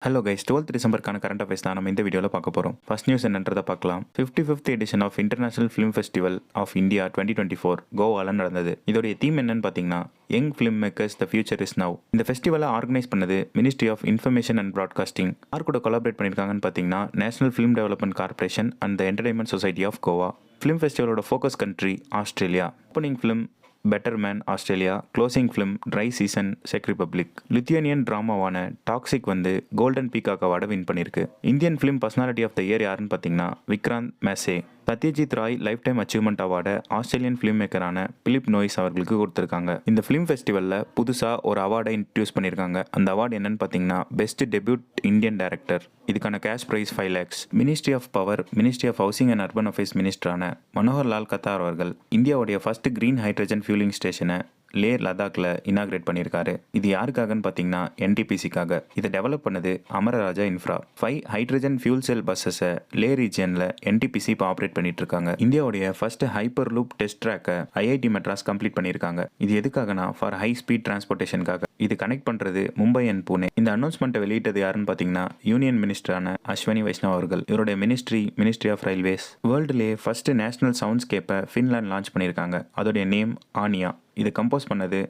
Hello guys, 12th டிசம்பருக்கான current affairs தான் நம்ம இந்த வீடியோவில் பார்க்க போகிறோம். ஃபர்ஸ்ட் நியூஸ் என்னன்றதை பார்க்கலாம். 55th edition of international film festival of India 2024 கோவாவில் நடந்தது. இதோடைய தீம் என்னன்னு பார்த்தீங்கன்னா, young film makers the future is now. இந்த ஃபெஸ்டிவலை ஆர்கனைஸ் பண்ணது ministry of information and broadcasting. யார் கூட கொலாபரேட் பண்ணியிருக்காங்கன்னு பார்த்தீங்கன்னா, national film development corporation and the entertainment society of Goa. Film ஃபெஸ்டிவலோட focus country Australia. Opening film better man Australia, closing film dry season செக் republic. Lithuanian ட்ராமாவான toxic வந்து golden peacock அவார்டை win பண்ணியிருக்கு. Indian film personality of the year யாருன்னு பார்த்தீங்கன்னா Vikrant Massey. Satyajit Ray life time achievement அவார்டை Australian film மேக்கரான பிலிப் நோய்ஸ் அவர்களுக்கு கொடுத்துருக்காங்க. இந்த ஃபிலிம் ஃபெஸ்டிவலில் புதுசாக ஒரு அவார்டை இன்ட்ரடியூஸ் பண்ணியிருக்காங்க. அந்த அவார்டு என்னன்னு பார்த்தீங்கன்னா பெஸ்ட் டெபியூட் இந்தியன் டைரக்டர். இதுக்கான cash prize 5 lakhs. Ministry of power, ministry of housing and urban affairs மினிஸ்டரான மனோகர் லால் கத்தார் அவர்கள் இந்தியாவுடைய ஃபர்ஸ்ட் கிரீன் ஹைட்ரஜன் ஃபியூலிங் ஸ்டேஷனை லே லடாக்ல இனாகிரேட் பண்ணியிருக்காரு. இது யாருக்காகன்னு பார்த்தீங்கன்னா என்டிபிசிக்காக. இதை டெவலப் பண்ணது Amara Raja infra. 5 hydrogen fuel cell பஸ்ஸஸை லே ரீஜியனில் என்டிபிசி இப்போ ஆப்ரேட் பண்ணிட்டு இருக்காங்க. இந்தியாவுடைய ஃபர்ஸ்ட் ஹைப்பர் லூப் டெஸ்ட் ட்ராக்கை ஐஐடி மெட்ராஸ் கம்ப்ளீட் பண்ணியிருக்காங்க. இது எதுக்காகனா ஃபார் ஹை ஸ்பீட் டிரான்ஸ்போர்ட்டேஷனுக்காக. இது கனெக்ட் பண்ணுறது மும்பை அண்ட் புனே. இந்த அனௌன்ஸ்மெண்ட்டை வெளியிட்டது யாருன்னு பார்த்தீங்கன்னா யூனியன் மினிஸ்டரான அஸ்வினி வைஷ்ணவ் அவர்கள். இவருடைய மினிஸ்ட்ரி ஆஃப் ரயில்வேஸ். வேர்ல்டுலேயே ஃபர்ஸ்ட் நேஷனல் சவுண்ட்ஸ்கேப்பை ஃபின்லாண்ட் லான்ச் பண்ணியிருக்காங்க. அதோடைய நேம் ஆனியா. இது கம்போஸ் பண்ணது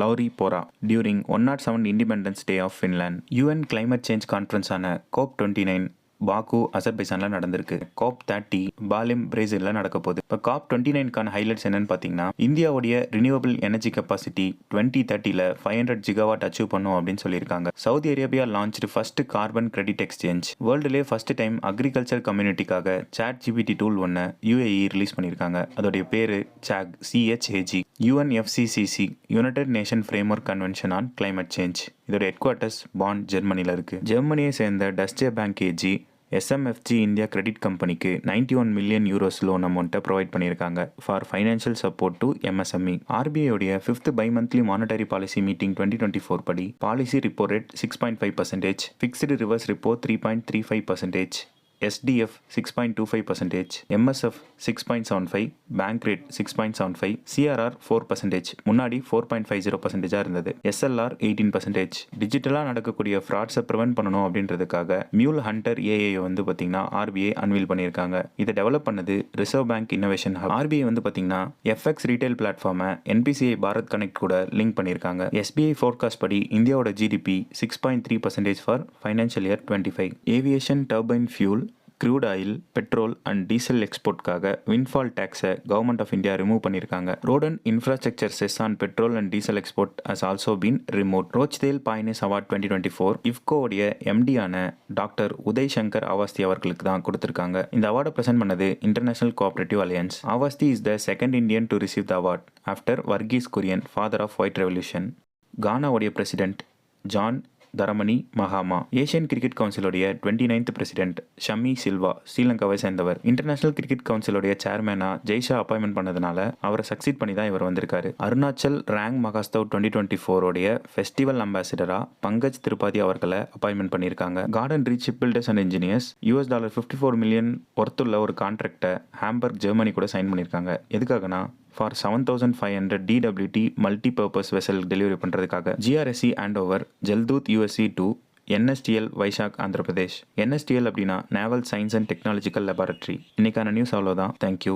Lauri Porra during 107 independence day of Finland. UN climate change கான்ஃபரன்ஸான COP29 பாக்கு அசர்பைசான்ல நடந்திருக்கு. COP30 பாலிம் பிரேசிலில் நடக்க போகுது. இப்போ COP29க்கான ஹைலைட்ஸ் என்னன்னு பார்த்தீங்கன்னா, இந்தியாவுடைய ரினியூவபிள் எனர்ஜி கெப்பாசிட்டி 2030ல 500 ஜிகாவாட் அச்சீவ் பண்ணும் அப்படின்னு சொல்லியிருக்காங்க. Saudi Arabia launched first carbon credit exchange. வேர்ல்டுலேயே ஃபர்ஸ்ட் டைம் அக்ரிகல்ச்சர் கம்யூனிட்டிக்காக ChatGPT டூல் ஒன்று UAE ரிலீஸ் பண்ணியிருக்காங்க. அதோடைய பேரு CHAG. UNFCCC united nation framework convention on climate change. இதோட ஹெட் குவார்ட்டர்ஸ் பான் ஜெர்மனியில் இருக்கு. ஜெர்மனியை சேர்ந்த Deutsche bank AG SMFG India credit கம்பெனிக்கு 91 மில்லியன் யூரோஸ் லோன் அமௌண்ட்டை ப்ரொவைட் பண்ணியிருக்காங்க for financial support to MSME. RBI உடைய 5th by-monthly monetary policy meeting 2024 படி policy repo rate 6.5%, fixed reverse repo 3.35%, SDF 6.25%, MSF 6.75%, bank rate 6.75%, CRR 4%, முன்னாடி 4.50% இருந்தது. SLR 18%. டிஜிட்டலாக நடக்கக்கூடிய ஃப்ராட்ஸை prevent பண்ணணும் அப்படின்றதுக்காக மியூல் ஹண்டர் AI வந்து பார்த்தீங்கன்னா RBI அன்வீல் பண்ணியிருக்காங்க. இதை டெவலப் பண்ணது reserve bank innovation hub. RBI வந்து பார்த்தீங்கன்னா FX ரீட்டைல் பிளாட்ஃபார்மை NPCI பாரத் கனெக்ட் கூட லிங்க் பண்ணியிருக்காங்க. SBI ஃபோர்காஸ்ட் படி இந்தியாவோட GDP 6.3% for financial year 25. Aviation turbine fuel, crude oil, petrol and diesel எக்ஸ்போர்ட்காக வின்ஃபால் டேக்ஸை கவர்மெண்ட் ஆஃப் இந்தியா ரிமூவ் பண்ணியிருக்காங்க. Road and infrastructure cess on petrol and diesel export has also been remove. Rochdale pioneers award 2024 இஃப்கோவுடைய MD-ஆன doctor Uday Shankar Awasthi அவர்களுக்கு தான் கொடுத்திருக்காங்க. இந்த அவார்டை பிரசன்ட் பண்ணது international cooperative alliance. Awasthi is the second Indian to receive the award after Verghese Kurien, father of white revolution. கானாவுடைய president John Dramani மகாமா. ஏஷியன் கிரிக்கெட் கவுன்சிலுடைய 29th பிரசிடென்ட் ஷமி சில்வா ஸ்ரீலங்காவை சேர்ந்தவர். இன்டர்நேஷனல் கிரிக்கெட் கவுன்சிலுடைய சேர்மேனா ஜெய்ஷா அப்பாயின்மெண்ட் பண்ணதுனால அவரை சக்சீட் பண்ணி தான் இவர் வந்திருக்காரு. அருணாச்சல் ரேங் மகாஸ்தவ் 2024 உடைய ஃபெஸ்டிவல் அம்பாசிடரா பங்கஜ் திரிபாதி அவர்களை அப்பாயின்மெண்ட் பண்ணியிருக்காங்க. Garden reach ship builders and engineers $54 million ஒர்த்துள்ள ஒரு கான்ட்ராக்டை ஹாம்பர்க் ஜெர்மனி கூட சைன் பண்ணியிருக்காங்க. எதுக்காகனா for 7500 DWT multipurpose vessel delivery பண்ணுறதுக்காக. GRSC hand over Jaldoot USC to NSTL Vizag Andhra Pradesh. NSTL அப்படின்னா naval science and technological laboratory. இன்னைக்கான நியூஸ் அவ்வளோதான். தேங்க்யூ.